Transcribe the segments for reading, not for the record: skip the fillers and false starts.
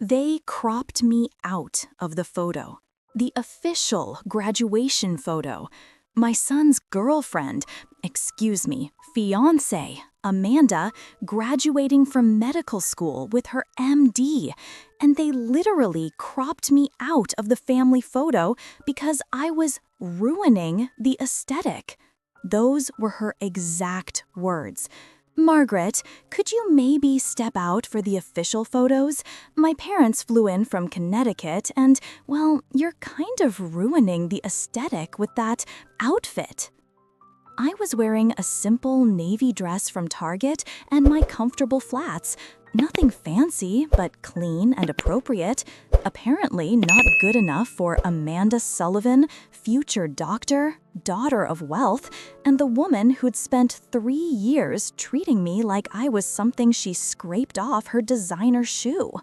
They cropped me out of the photo. The official graduation photo. My son's girlfriend, excuse me, fiancé, Amanda, graduating from medical school with her MD. And they literally cropped me out of the family photo because I was ruining the aesthetic. Those were her exact words. Margaret, could you maybe step out for the official photos? My parents flew in from Connecticut and, well, you're kind of ruining the aesthetic with that outfit. I was wearing a simple navy dress from Target and my comfortable flats. Nothing fancy, but clean and appropriate. Apparently not good enough for Amanda Sullivan, future doctor, daughter of wealth, and the woman who'd spent 3 years treating me like I was something she scraped off her designer shoe.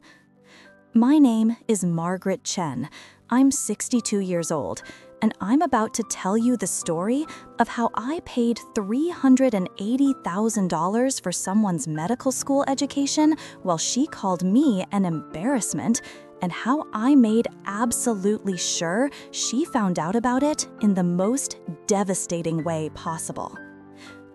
My name is Margaret Chen. I'm 62 years old, and I'm about to tell you the story of how I paid $380,000 for someone's medical school education while she called me an embarrassment, and how I made absolutely sure she found out about it in the most devastating way possible.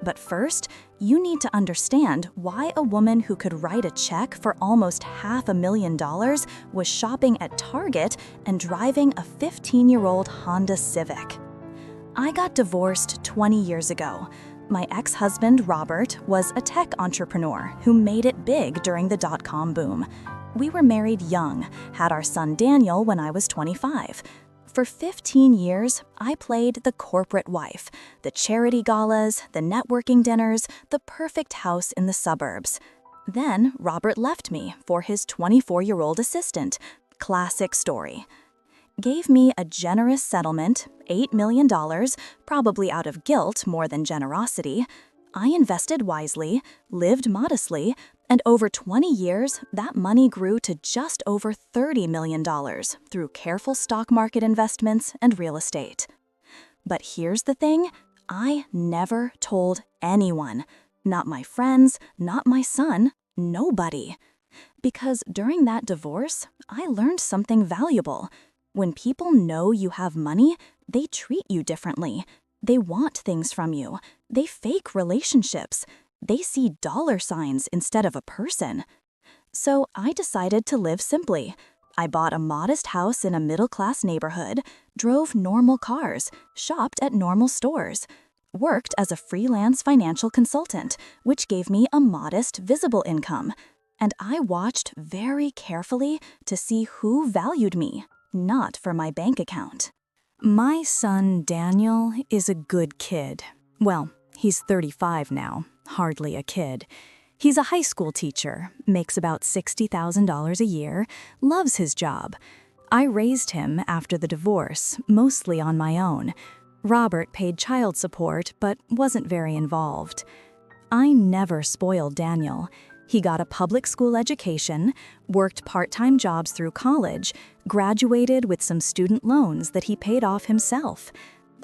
But first, you need to understand why a woman who could write a check for almost $500,000 was shopping at Target and driving a 15-year-old Honda Civic. I got divorced 20 years ago. My ex-husband, Robert, was a tech entrepreneur who made it big during the dot-com boom. We were married young, had our son Daniel when I was 25. For 15 years, I played the corporate wife, the charity galas, the networking dinners, the perfect house in the suburbs. Then Robert left me for his 24-year-old assistant. Classic story. Gave me a generous settlement, $8 million, probably out of guilt more than generosity. I invested wisely, lived modestly, and over 20 years, that money grew to just over $30 million through careful stock market investments and real estate. But here's the thing, I never told anyone. Not my friends, not my son, nobody. Because during that divorce, I learned something valuable. When people know you have money, they treat you differently. They want things from you. They fake relationships. They see dollar signs instead of a person. So I decided to live simply. I bought a modest house in a middle-class neighborhood, drove normal cars, shopped at normal stores, worked as a freelance financial consultant, which gave me a modest, visible income. And I watched very carefully to see who valued me, not for my bank account. My son, Daniel, is a good kid. Well, he's 35 now, hardly a kid. He's a high school teacher, makes about $60,000 a year, loves his job. I raised him after the divorce, mostly on my own. Robert paid child support, but wasn't very involved. I never spoiled Daniel. He got a public school education, worked part-time jobs through college, graduated with some student loans that he paid off himself.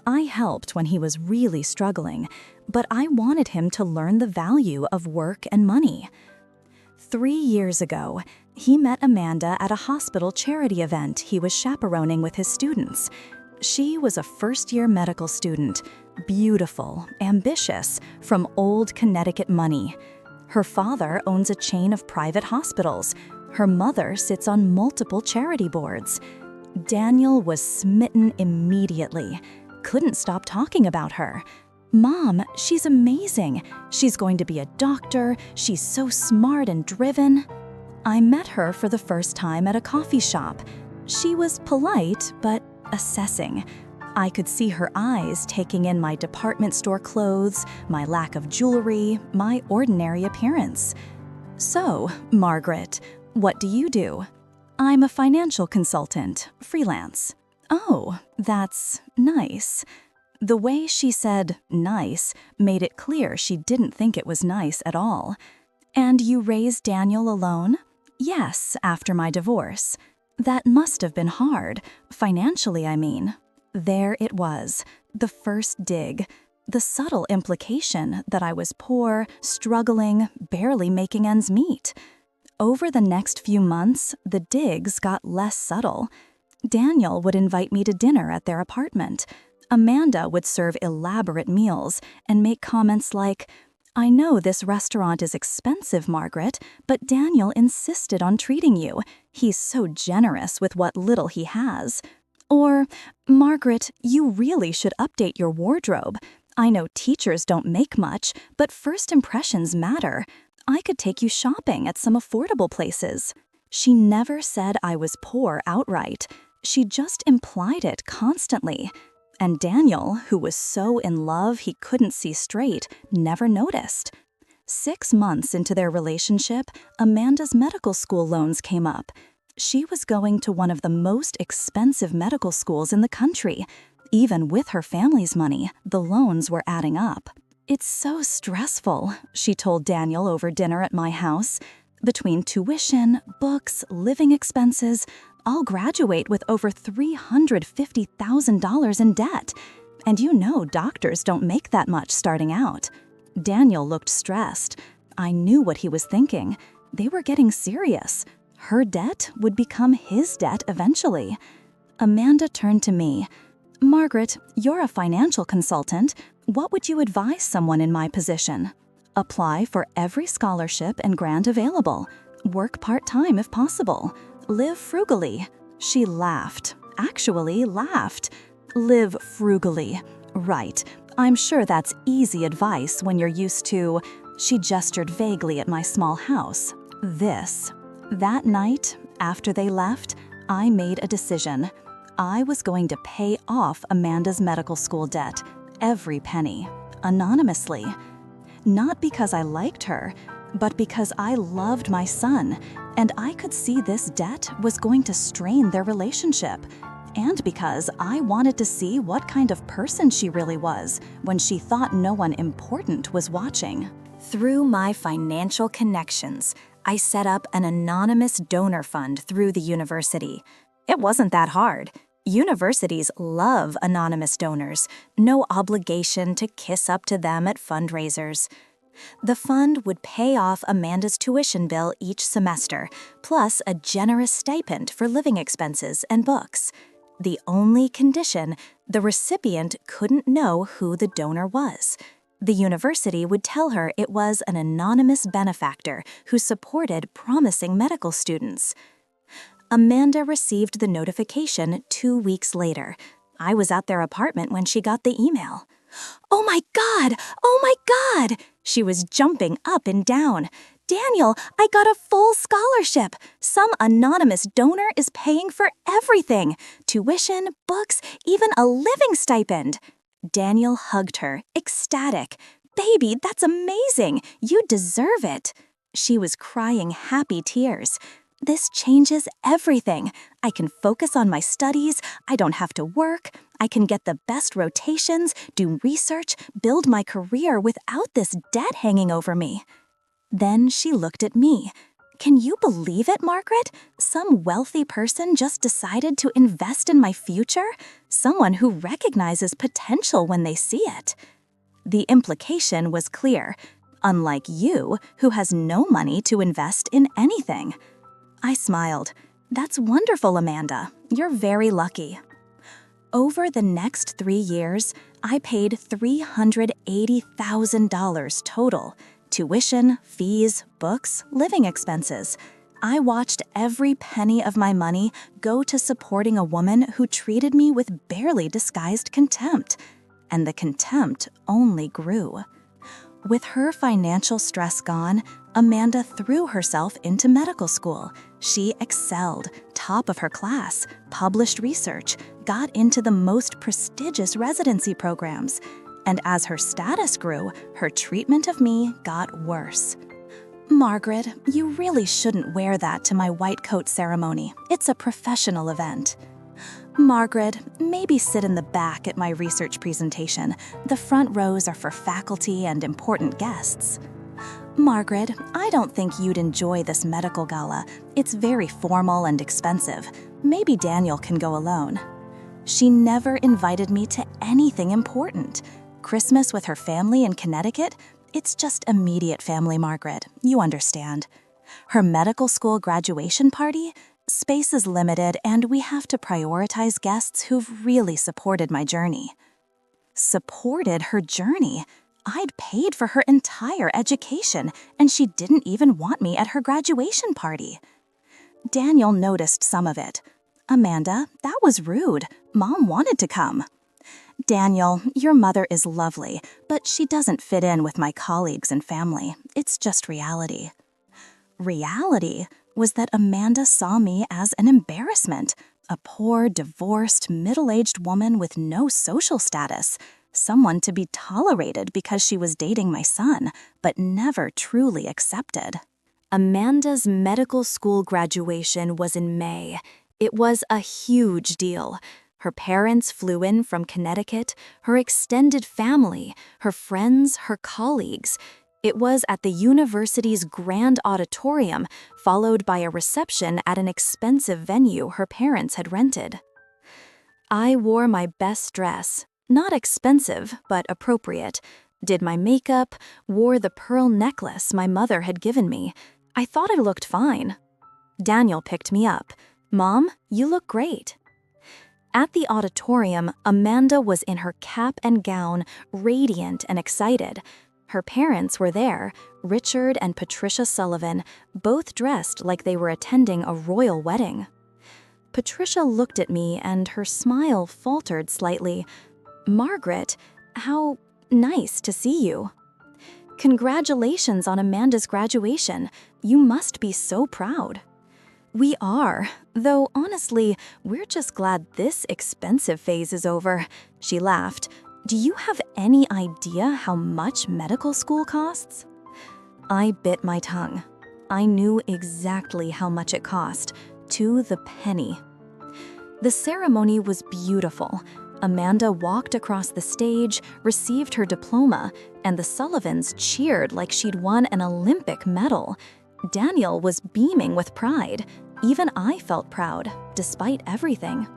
I helped when he was really struggling, but I wanted him to learn the value of work and money. 3 years ago, he met Amanda at a hospital charity event he was chaperoning with his students. She was a first-year medical student, beautiful, ambitious, from old Connecticut money. Her father owns a chain of private hospitals. Her mother sits on multiple charity boards. Daniel was smitten immediately. Couldn't stop talking about her. Mom, she's amazing. She's going to be a doctor. She's so smart and driven. I met her for the first time at a coffee shop. She was polite, but assessing. I could see her eyes taking in my department store clothes, my lack of jewelry, my ordinary appearance. So, Margaret, what do you do? I'm a financial consultant, freelance. Oh, that's nice. The way she said nice made it clear she didn't think it was nice at all. And you raised Daniel alone? Yes, after my divorce. That must have been hard, financially, I mean. There it was, the first dig, the subtle implication that I was poor, struggling, barely making ends meet. Over the next few months, the digs got less subtle. Daniel would invite me to dinner at their apartment. Amanda would serve elaborate meals and make comments like, "I know this restaurant is expensive, Margaret, but Daniel insisted on treating you. He's so generous with what little he has." Or, "Margaret, you really should update your wardrobe. I know teachers don't make much, but first impressions matter. I could take you shopping at some affordable places." She never said I was poor outright. She just implied it constantly. And Daniel, who was so in love he couldn't see straight, never noticed. 6 months into their relationship, Amanda's medical school loans came up. She was going to one of the most expensive medical schools in the country. Even with her family's money, the loans were adding up. "It's so stressful," she told Daniel over dinner at my house. "Between tuition, books, living expenses, I'll graduate with over $350,000 in debt. And you know doctors don't make that much starting out." Daniel looked stressed. I knew what he was thinking. They were getting serious. Her debt would become his debt eventually. Amanda turned to me. "Margaret, you're a financial consultant. What would you advise someone in my position?" "Apply for every scholarship and grant available. Work part-time if possible. Live frugally." She laughed. Actually laughed. "Live frugally. Right. I'm sure that's easy advice when you're used to—" She gestured vaguely at my small house. "This." That night, after they left, I made a decision. I was going to pay off Amanda's medical school debt, every penny, anonymously. Not because I liked her, but because I loved my son, and I could see this debt was going to strain their relationship, and because I wanted to see what kind of person she really was when she thought no one important was watching. Through my financial connections, I set up an anonymous donor fund through the university. It wasn't that hard. Universities love anonymous donors, no obligation to kiss up to them at fundraisers. The fund would pay off Amanda's tuition bill each semester, plus a generous stipend for living expenses and books. The only condition, the recipient couldn't know who the donor was. The university would tell her it was an anonymous benefactor who supported promising medical students. Amanda received the notification 2 weeks later. I was at their apartment when she got the email. "Oh my God! Oh my God!" She was jumping up and down. "Daniel, I got a full scholarship. Some anonymous donor is paying for everything. Tuition, books, even a living stipend." Daniel hugged her, ecstatic. "Baby, that's amazing. You deserve it." She was crying happy tears. "This changes everything. I can focus on my studies. I don't have to work. I can get the best rotations, do research, build my career without this debt hanging over me." Then she looked at me. "Can you believe it, Margaret? Some wealthy person just decided to invest in my future? Someone who recognizes potential when they see it." The implication was clear. Unlike you, who has no money to invest in anything. I smiled. "That's wonderful, Amanda. You're very lucky." Over the next 3 years, I paid $380,000 total. Tuition, fees, books, living expenses. I watched every penny of my money go to supporting a woman who treated me with barely disguised contempt. And the contempt only grew. With her financial stress gone, Amanda threw herself into medical school. She excelled, top of her class, published research, got into the most prestigious residency programs. And as her status grew, her treatment of me got worse. "Margaret, you really shouldn't wear that to my white coat ceremony. It's a professional event." "Margaret, maybe sit in the back at my research presentation. The front rows are for faculty and important guests." "Margaret, I don't think you'd enjoy this medical gala. It's very formal and expensive. Maybe Daniel can go alone." She never invited me to anything important. Christmas with her family in Connecticut? It's just immediate family, Margaret. You understand. Her medical school graduation party? Space is limited, and we have to prioritize guests who've really supported my journey. Supported her journey? I'd paid for her entire education, and she didn't even want me at her graduation party. Daniel noticed some of it. Amanda, that was rude. Mom wanted to come. Daniel, your mother is lovely, but she doesn't fit in with my colleagues and family. It's just reality. Reality was that Amanda saw me as an embarrassment, a poor, divorced, middle-aged woman with no social status, someone to be tolerated because she was dating my son, but never truly accepted. Amanda's medical school graduation was in May. It was a huge deal. Her parents flew in from Connecticut, her extended family, her friends, her colleagues. It was at the university's grand auditorium, followed by a reception at an expensive venue her parents had rented. I wore my best dress, not expensive, but appropriate, did my makeup, wore the pearl necklace my mother had given me. I thought I looked fine. Daniel picked me up. Mom, you look great. At the auditorium, Amanda was in her cap and gown, radiant and excited. Her parents were there, Richard and Patricia Sullivan, both dressed like they were attending a royal wedding. Patricia looked at me and her smile faltered slightly. Margaret, how nice to see you. Congratulations on Amanda's graduation. You must be so proud. We are, though honestly, we're just glad this expensive phase is over. She laughed. Do you have any idea how much medical school costs? I bit my tongue. I knew exactly how much it cost, to the penny. The ceremony was beautiful. Amanda walked across the stage, received her diploma, and the Sullivans cheered like she'd won an Olympic medal. Daniel was beaming with pride. Even I felt proud, despite everything.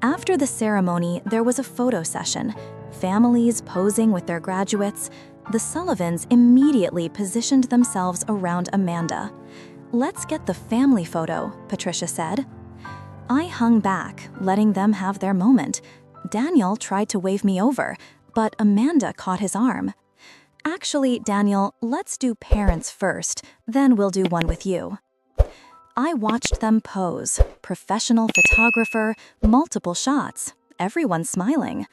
After the ceremony, there was a photo session. Families posing with their graduates. The Sullivans immediately positioned themselves around Amanda. Let's get the family photo, Patricia said. I hung back, letting them have their moment. Daniel tried to wave me over, but Amanda caught his arm. Actually, Daniel, let's do parents first, then we'll do one with you. I watched them pose, professional photographer, multiple shots, everyone smiling.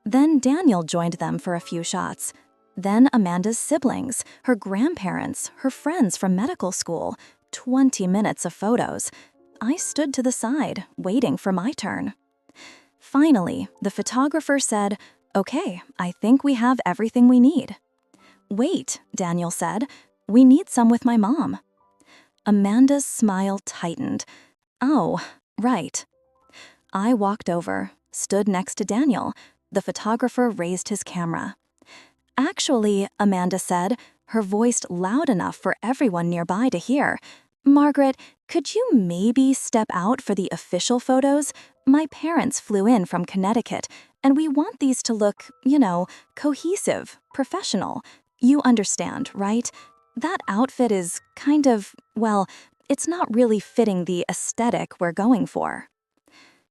Then Daniel joined them for a few shots. Then Amanda's siblings, her grandparents, her friends from medical school, 20 minutes of photos. I stood to the side, waiting for my turn. Finally, the photographer said, "Okay, I think we have everything we need." "Wait," Daniel said, "we need some with my mom." Amanda's smile tightened. "Oh, right." I walked over, stood next to Daniel. The photographer raised his camera. "Actually," Amanda said, her voice loud enough for everyone nearby to hear, "Margaret, could you maybe step out for the official photos? My parents flew in from Connecticut, and we want these to look, cohesive, professional. You understand, right? That outfit is kind of, well, it's not really fitting the aesthetic we're going for."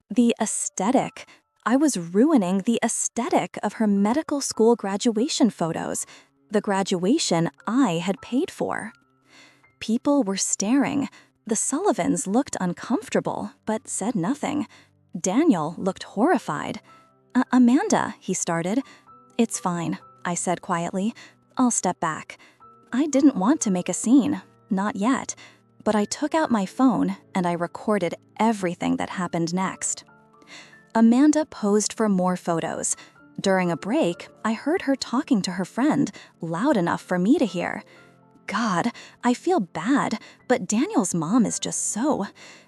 The aesthetic? I was ruining the aesthetic of her medical school graduation photos, the graduation I had paid for. People were staring. The Sullivans looked uncomfortable, but said nothing. Daniel looked horrified. Amanda," he started. "It's fine," I said quietly. "I'll step back." I didn't want to make a scene, not yet, but I took out my phone and I recorded everything that happened next. Amanda posed for more photos. During a break, I heard her talking to her friend, loud enough for me to hear. God, I feel bad, but Daniel's mom is just so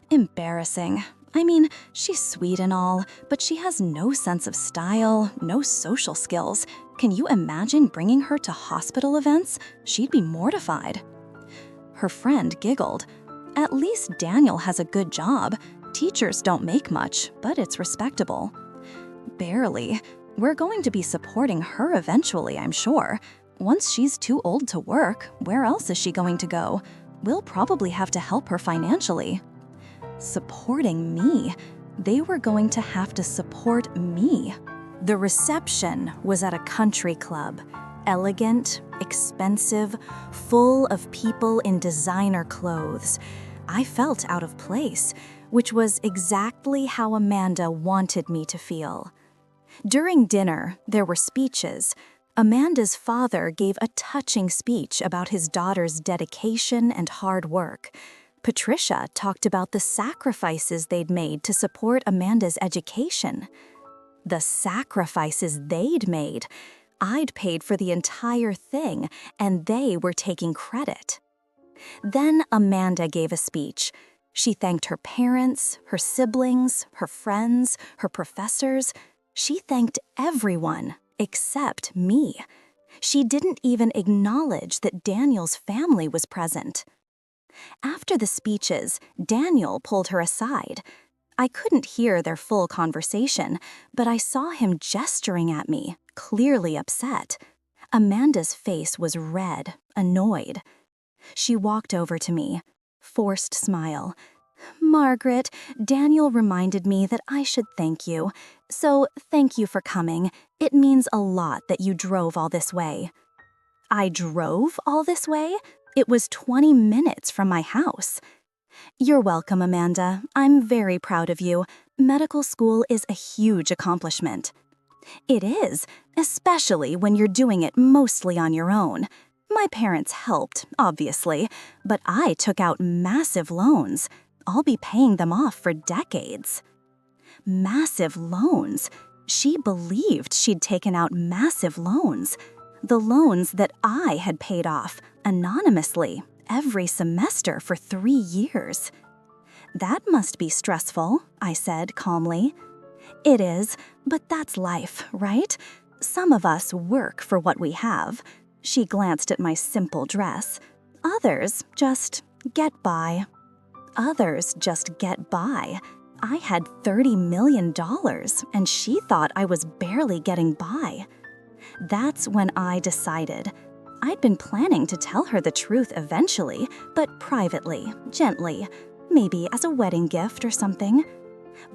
embarrassing. I mean, she's sweet and all, but she has no sense of style, no social skills. Can you imagine bringing her to hospital events? She'd be mortified. Her friend giggled. "At least Daniel has a good job. Teachers don't make much, but it's respectable." "Barely. We're going to be supporting her eventually, I'm sure. Once she's too old to work, where else is she going to go? We'll probably have to help her financially. Supporting me? They were going to have to support me. The reception was at a country club. Elegant, expensive, full of people in designer clothes. I felt out of place, which was exactly how Amanda wanted me to feel. During dinner, there were speeches. Amanda's father gave a touching speech about his daughter's dedication and hard work. Patricia talked about the sacrifices they'd made to support Amanda's education. The sacrifices they'd made. I'd paid for the entire thing, and they were taking credit. Then Amanda gave a speech. She thanked her parents, her siblings, her friends, her professors. She thanked everyone except me. She didn't even acknowledge that Daniel's family was present. After the speeches, Daniel pulled her aside. I couldn't hear their full conversation, but I saw him gesturing at me, clearly upset. Amanda's face was red, annoyed. She walked over to me, forced smile. "Margaret, Daniel reminded me that I should thank you. So thank you for coming. It means a lot that you drove all this way." I drove all this way? It was 20 minutes from my house. "You're welcome, Amanda. I'm very proud of you. Medical school is a huge accomplishment." "It is, especially when you're doing it mostly on your own. My parents helped, obviously, but I took out massive loans. I'll be paying them off for decades." Massive loans? She believed she'd taken out massive loans. The loans that I had paid off, anonymously, every semester for 3 years. "That must be stressful," I said calmly. "It is, but that's life, right? Some of us work for what we have." She glanced at my simple dress. "Others just get by." Others just get by. I had $30 million, and she thought I was barely getting by. That's when I decided. I'd been planning to tell her the truth eventually, but privately, gently, maybe as a wedding gift or something.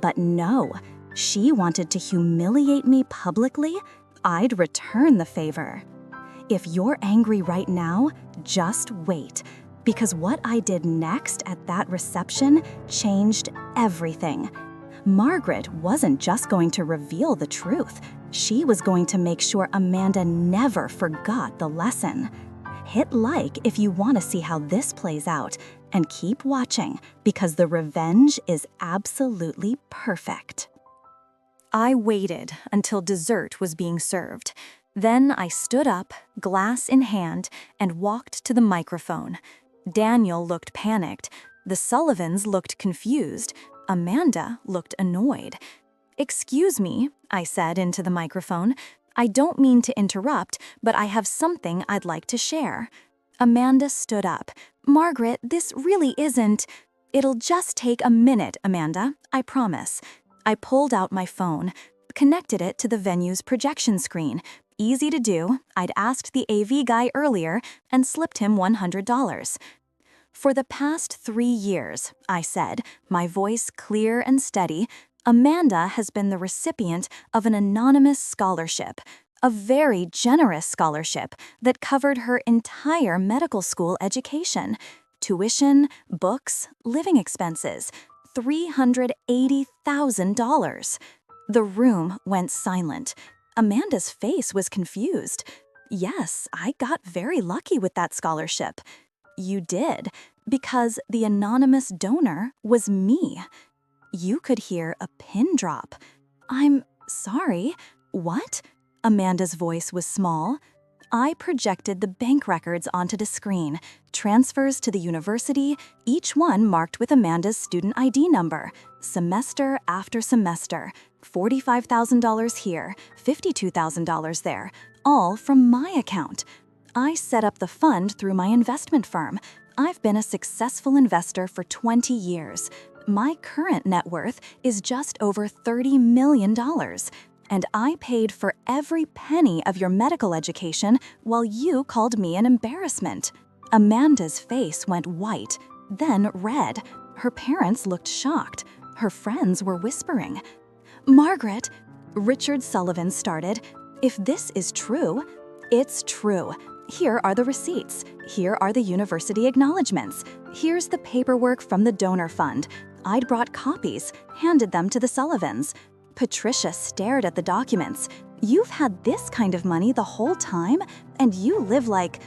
But no, she wanted to humiliate me publicly. I'd return the favor. If you're angry right now, just wait, because what I did next at that reception changed everything. Margaret wasn't just going to reveal the truth. She was going to make sure Amanda never forgot the lesson. Hit like if you want to see how this plays out, and keep watching because the revenge is absolutely perfect. I waited until dessert was being served. Then I stood up, glass in hand, and walked to the microphone. Daniel looked panicked. The Sullivans looked confused. Amanda looked annoyed. "Excuse me," I said into the microphone. "I don't mean to interrupt, but I have something I'd like to share." Amanda stood up. "Margaret, this really isn't—" "It'll just take a minute, Amanda, I promise." I pulled out my phone, connected it to the venue's projection screen. Easy to do. I'd asked the AV guy earlier and slipped him $100. "For the past 3 years," I said, my voice clear and steady, "Amanda has been the recipient of an anonymous scholarship, a very generous scholarship that covered her entire medical school education, tuition, books, living expenses, $380,000. The room went silent. Amanda's face was confused. "Yes, I got very lucky with that scholarship." "You did, because the anonymous donor was me." You could hear a pin drop. "I'm sorry, what?" Amanda's voice was small. I projected the bank records onto the screen, transfers to the university, each one marked with Amanda's student ID number, semester after semester, $45,000 here, $52,000 there, all from my account. I set up the fund through my investment firm. I've been a successful investor for 20 years. My current net worth is just over $30 million. And I paid for every penny of your medical education while you called me an embarrassment. Amanda's face went white, then red. Her parents looked shocked. Her friends were whispering. "Margaret," Richard Sullivan started, "if this is true, it's true. Here are the receipts. Here are the university acknowledgments. Here's the paperwork from the donor fund. I'd brought copies, handed them to the Sullivans." Patricia stared at the documents. "You've had this kind of money the whole time, and you live like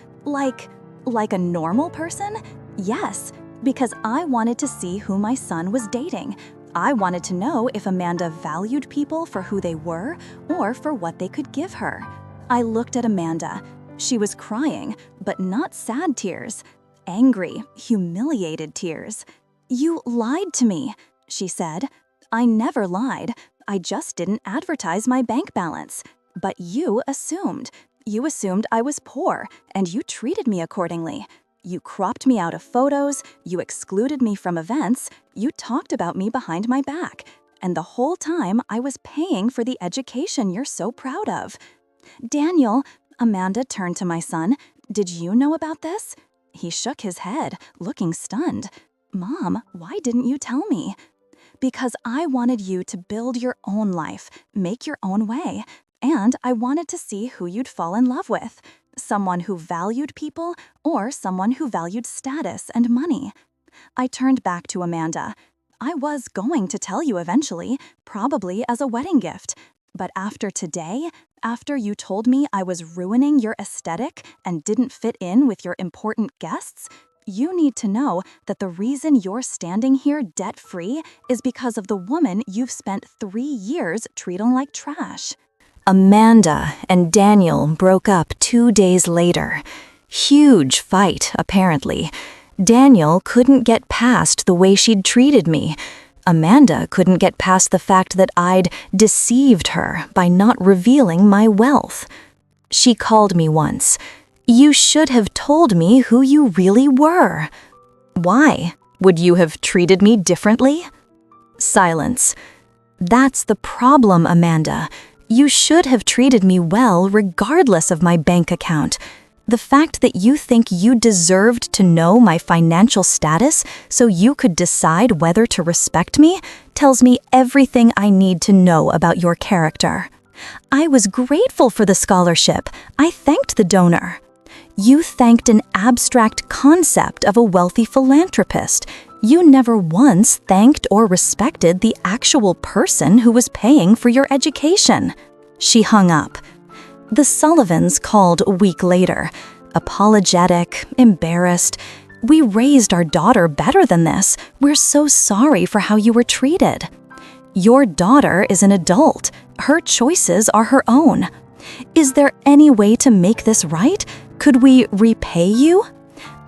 a normal person?" "Yes, because I wanted to see who my son was dating. I wanted to know if Amanda valued people for who they were or for what they could give her." I looked at Amanda. She was crying, but not sad tears. Angry, humiliated tears. "You lied to me," she said. "I never lied. I just didn't advertise my bank balance. But you assumed. You assumed I was poor, and you treated me accordingly. You cropped me out of photos, you excluded me from events, you talked about me behind my back. And the whole time I was paying for the education you're so proud of." "Daniel," Amanda turned to my son, "did you know about this?" He shook his head, looking stunned. "Mom, why didn't you tell me?" "Because I wanted you to build your own life, make your own way. And I wanted to see who you'd fall in love with. Someone who valued people or someone who valued status and money." I turned back to Amanda. "I was going to tell you eventually, probably as a wedding gift. But after today, after you told me I was ruining your aesthetic and didn't fit in with your important guests, you need to know that the reason you're standing here debt-free is because of the woman you've spent 3 years treating like trash." Amanda and Daniel broke up 2 days later. Huge fight, apparently. Daniel couldn't get past the way she'd treated me. Amanda couldn't get past the fact that I'd deceived her by not revealing my wealth. She called me once. "You should have told me who you really were." "Why? Would you have treated me differently?" Silence. "That's the problem, Amanda. You should have treated me well regardless of my bank account. The fact that you think you deserved to know my financial status so you could decide whether to respect me tells me everything I need to know about your character." "I was grateful for the scholarship. I thanked the donor." "You thanked an abstract concept of a wealthy philanthropist. You never once thanked or respected the actual person who was paying for your education." She hung up. The Sullivans called a week later, apologetic, embarrassed. "We raised our daughter better than this. We're so sorry for how you were treated." "Your daughter is an adult. Her choices are her own." "Is there any way to make this right? Could we repay you?"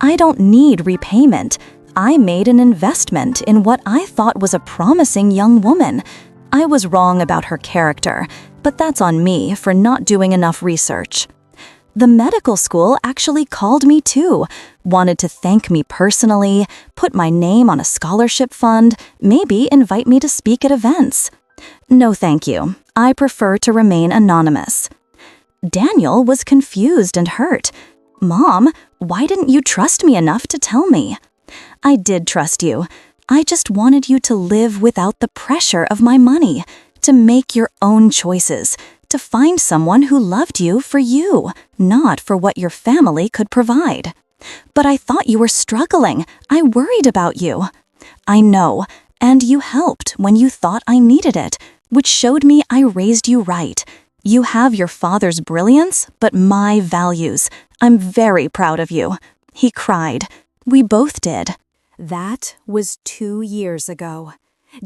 "I don't need repayment. I made an investment in what I thought was a promising young woman. I was wrong about her character, but that's on me for not doing enough research." The medical school actually called me too, wanted to thank me personally, put my name on a scholarship fund, maybe invite me to speak at events. "No thank you. I prefer to remain anonymous." Daniel was confused and hurt. "Mom, why didn't you trust me enough to tell me?" "I did trust you. I just wanted you to live without the pressure of my money, to make your own choices, to find someone who loved you for you, not for what your family could provide." "But I thought you were struggling. I worried about you." "I know, and you helped when you thought I needed it, which showed me I raised you right. You have your father's brilliance, but my values. I'm very proud of you." He cried. We both did. That was 2 years ago.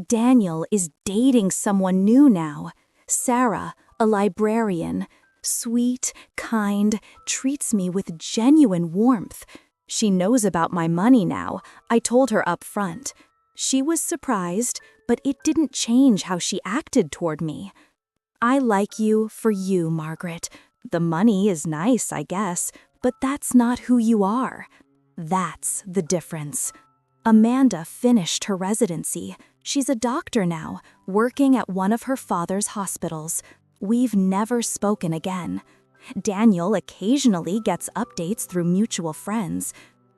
Daniel is dating someone new now. Sarah, a librarian. Sweet, kind, treats me with genuine warmth. She knows about my money now. I told her up front. She was surprised, but it didn't change how she acted toward me. "I like you for you, Margaret. The money is nice, I guess, but that's not who you are." That's the difference. Amanda finished her residency. She's a doctor now, working at one of her father's hospitals. We've never spoken again. Daniel occasionally gets updates through mutual friends.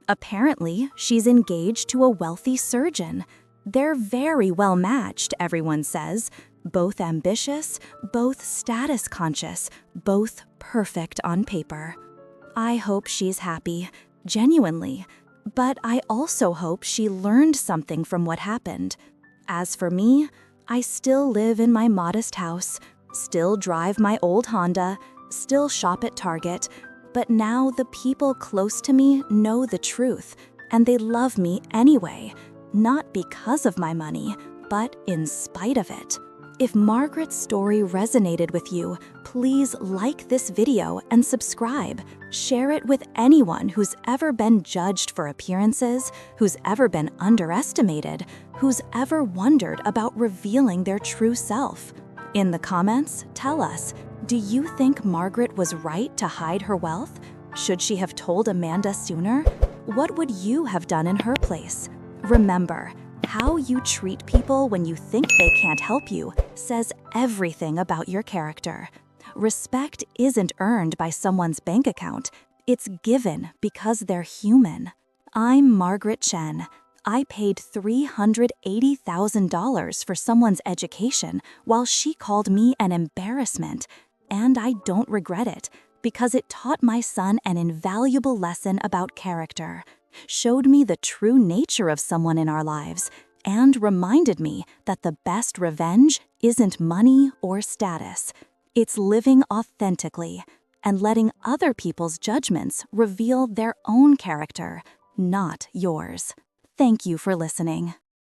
Apparently, she's engaged to a wealthy surgeon. They're very well matched, everyone says. Both ambitious, both status conscious, both perfect on paper. I hope she's happy, genuinely. But I also hope she learned something from what happened. As for me, I still live in my modest house, still drive my old Honda, still shop at Target, but now the people close to me know the truth, and they love me anyway, not because of my money, but in spite of it. If Margaret's story resonated with you, please like this video and subscribe. Share it with anyone who's ever been judged for appearances, who's ever been underestimated, who's ever wondered about revealing their true self. In the comments, tell us, do you think Margaret was right to hide her wealth? Should she have told Amanda sooner? What would you have done in her place? Remember, how you treat people when you think they can't help you says everything about your character. Respect isn't earned by someone's bank account. It's given because they're human. I'm Margaret Chen. I paid $380,000 for someone's education while she called me an embarrassment. And I don't regret it because it taught my son an invaluable lesson about character, showed me the true nature of someone in our lives, and reminded me that the best revenge isn't money or status. It's living authentically and letting other people's judgments reveal their own character, not yours. Thank you for listening.